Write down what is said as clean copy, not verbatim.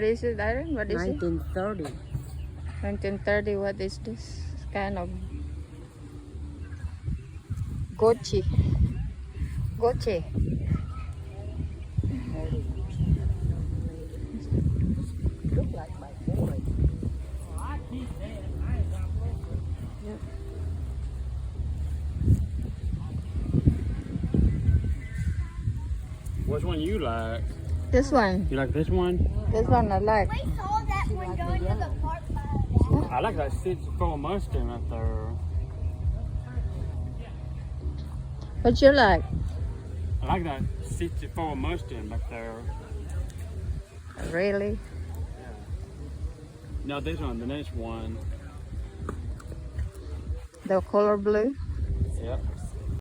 What is it, Aaron? What is it? 1930. 1930. What is this? Kind of gochi. Gochi. Look like my boy. Which one you like? This one. You like this one? This one I like. We saw that one going to the park by that. I like that 64 Mustang right there. What you like? I like that 64 Mustang back there. Really? No, this one, the next one. The color blue? Yep.